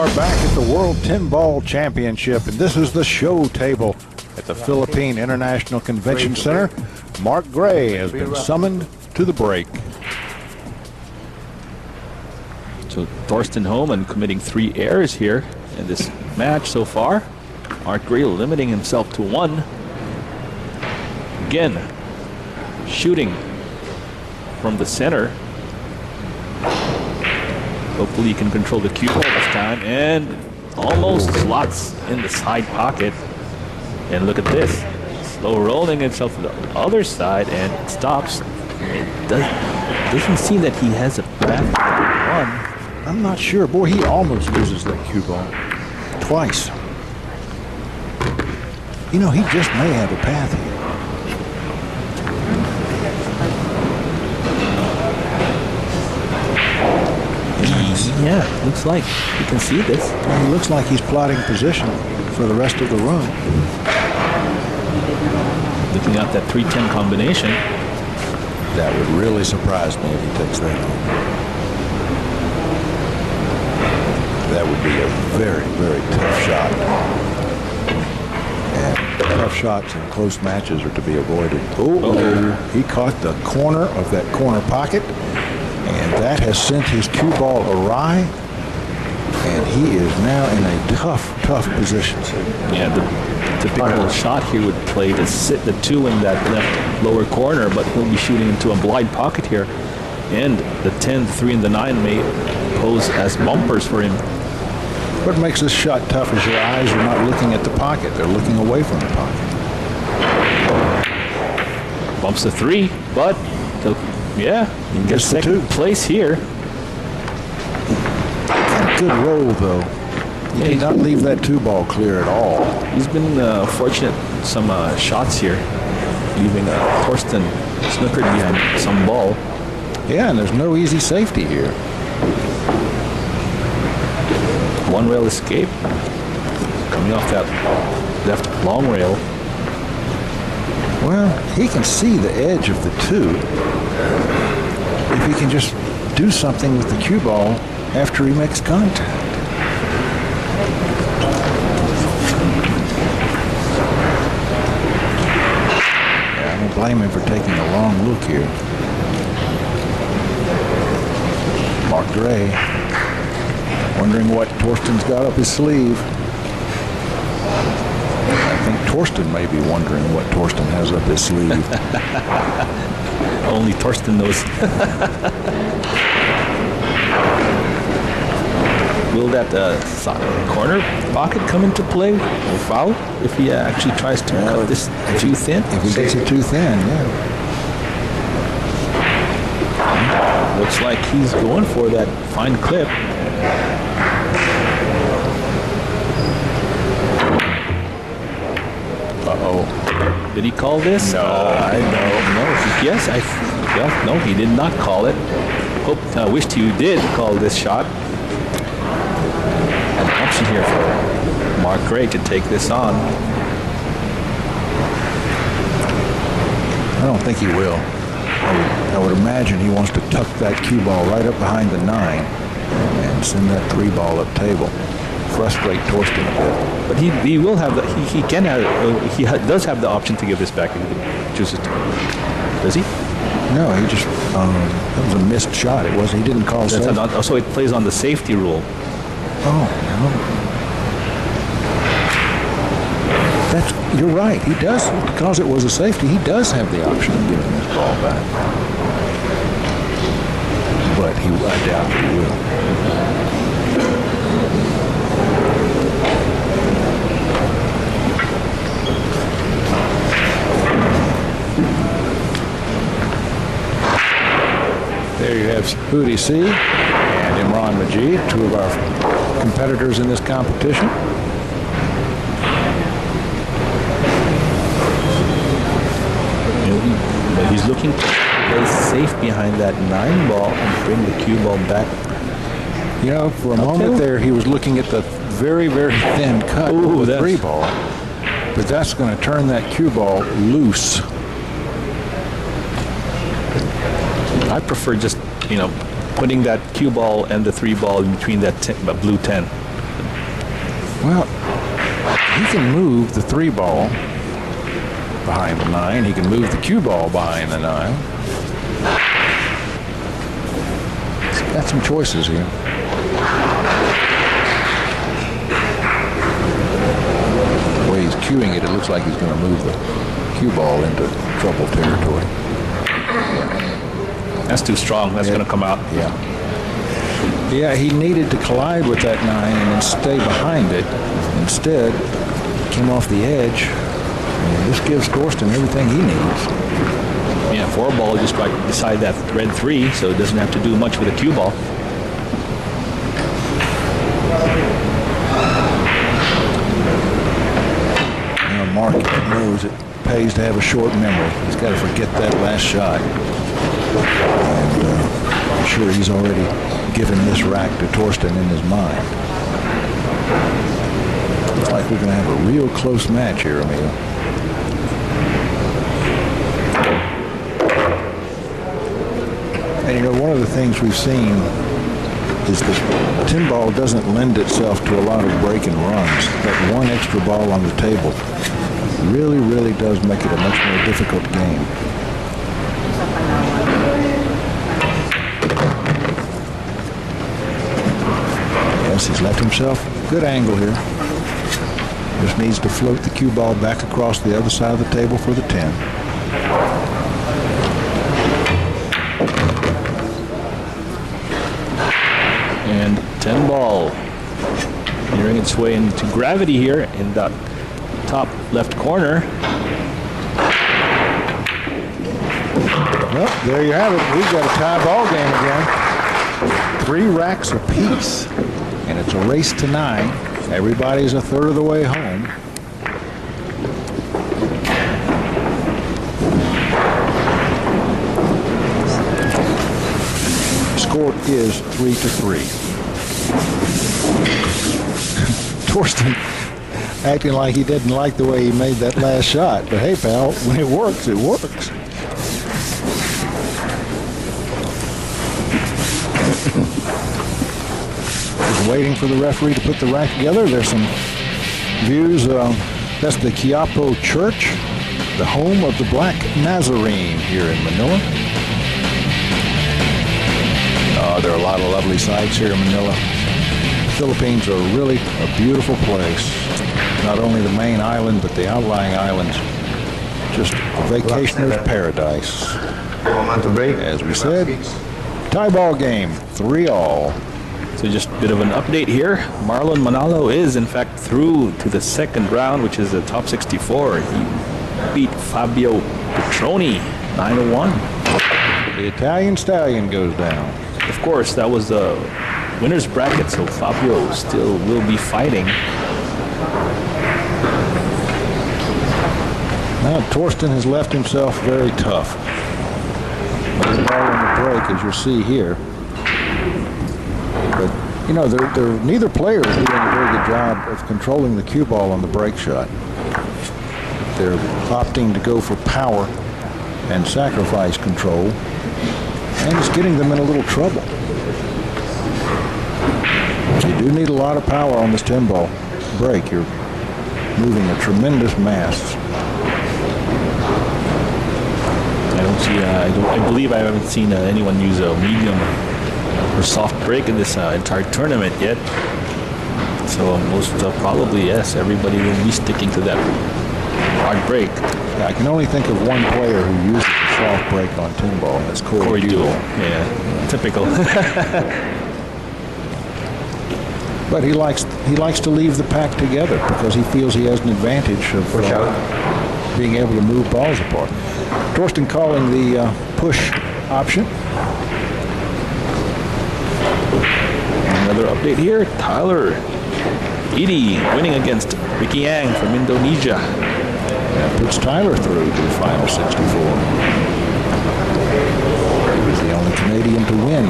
are back at the World 10-Ball Championship, and this is the show table at the Philippine International Convention Center. Mark Gray has been summoned to the break. So Thorsten Hohmann committing 3 errors here in this match so far. Mark Gray limiting himself to 1. Again, shooting from the center. Hopefully he can control the cue ball this time, and almost slots in the side pocket. And look at this, slow rolling himself to the other side, and it stops. It doesn't seem that he has a path to 1. I'm not sure. Boy, he almost loses that cue ball twice. You know, he just may have a path here. Yeah, looks like you can see this. He looks like he's plotting position for the rest of the run. Looking at that 3-10 combination. That would really surprise me if he takes that on. That would be a very, very tough shot. And tough shots in close matches are to be avoided. Oh, he caught the corner of that corner pocket, and that has sent his cue ball awry, and he is now in a tough position. Yeah, the typical shot here would play to sit the 2 in that left lower corner, but he'll be shooting into a blind pocket here, and the 10, 3, and the 9 may pose as bumpers for him. What makes this shot tough is your eyes are not looking at the pocket. They're looking away from the pocket. Bumps the 3, but yeah, he gets second place here. Got a good roll, though. He did not leave that 2 ball clear at all. He's been fortunate some shots here, leaving Thorsten snookered behind some ball. Yeah, and there's no easy safety here. One rail escape, coming off that left long rail. Well, he can see the edge of the 2. If he can just do something with the cue ball after he makes contact. Yeah, I don't blame him for taking a long look here. Mark Gray wondering what Thorsten's got up his sleeve. I think Thorsten may be wondering what Thorsten has up his sleeve. Only Thorsten knows. Will that corner pocket come into play or foul if he actually tries to cut this too thin? If he gets it too thin, yeah. Looks like he's going for that fine clip. Uh-oh. Did he call this? No, I know. No. Yes, no, he did not call it. I wished he did call this shot. An option here for Mark Gray to take this on. I don't think he will. I would imagine he wants to tuck that cue ball right up behind the 9 and send that 3 ball up table. Frustrate Thorsten a bit. But he will have he can have does have the option to give this back if he chooses to. Does he? No, he just that was a missed shot. It was. He didn't call safety. So it plays on the safety rule. Oh no. You're right. He does, because it was a safety. He does have the option of giving this ball back. But I doubt he will. There you have wtbc and Imran Majid, 2 of our competitors in this competition. But he's looking to play safe behind that 9 ball and bring the cue ball back. You know, for a moment there, he was looking at the very, very thin cut of the 3 ball. But that's going to turn that cue ball loose. I prefer just, putting that cue ball and the 3 ball in between that blue 10. Well, he can move the 3 ball behind the 9. He can move the cue ball behind the 9. He's got some choices here. The way he's cueing it, it looks like he's going to move the cue ball into trouble territory. That's too strong. That's going to come out. Yeah. Yeah, he needed to collide with that 9 and then stay behind it. Instead, came off the edge. And this gives Thorsten everything he needs. Yeah, 4 ball just right beside that red 3, so it doesn't have to do much with the cue ball. Now Mark knows it pays to have a short memory. He's got to forget that last shot. And I'm sure he's already given this rack to Thorsten in his mind. Looks like we're going to have a real close match here, Emil. And you know, one of the things we've seen is that tin ball doesn't lend itself to a lot of break and runs. That one extra ball on the table really, really does make it a much more difficult game. Yes, he's left himself a good angle here. Just needs to float the cue ball back across the other side of the table for the 10. And 10 ball entering its way into gravity here in that top left corner. Well, there you have it. We've got a tie ball game again. 3 racks apiece, and it's a race to 9. Everybody's a third of the way home. The score is 3-3. Thorsten acting like he didn't like the way he made that last shot. But hey, pal, when it works, it works. Just waiting for the referee to put the rack together. There's some views. That's the Quiapo Church, the home of the Black Nazarene here in Manila. There are a lot of lovely sights here in Manila. Philippines are really a beautiful place. Not only the main island, but the outlying islands. Just a vacationer's paradise. As we said, tie ball game, 3-all. So just a bit of an update here. Marlon Manalo is in fact through to the second round, which is the top 64. He beat Fabio Petroni 9-1. The Italian stallion goes down. Of course, that was the winner's bracket, so Fabio still will be fighting. Now Thorsten has left himself very tough. The ball on the break, as you'll see here. But, you know, neither player is doing a very good job of controlling the cue ball on the break shot. They're opting to go for power and sacrifice control, and it's getting them in a little trouble. You do need a lot of power on this 10 ball break. You're moving a tremendous mass. I believe I haven't seen anyone use a medium or soft break in this entire tournament yet. So most probably, yes, everybody will be sticking to that hard break. Yeah, I can only think of one player who uses a soft break on 10 ball, and that's Corey Duell. Yeah, typical. But he likes to leave the pack together because he feels he has an advantage of being able to move balls apart. Thorsten calling the push option. Another update here. Tyler Edie winning against Ricky Yang from Indonesia. That puts Tyler through to the final 64. He was the only Canadian to win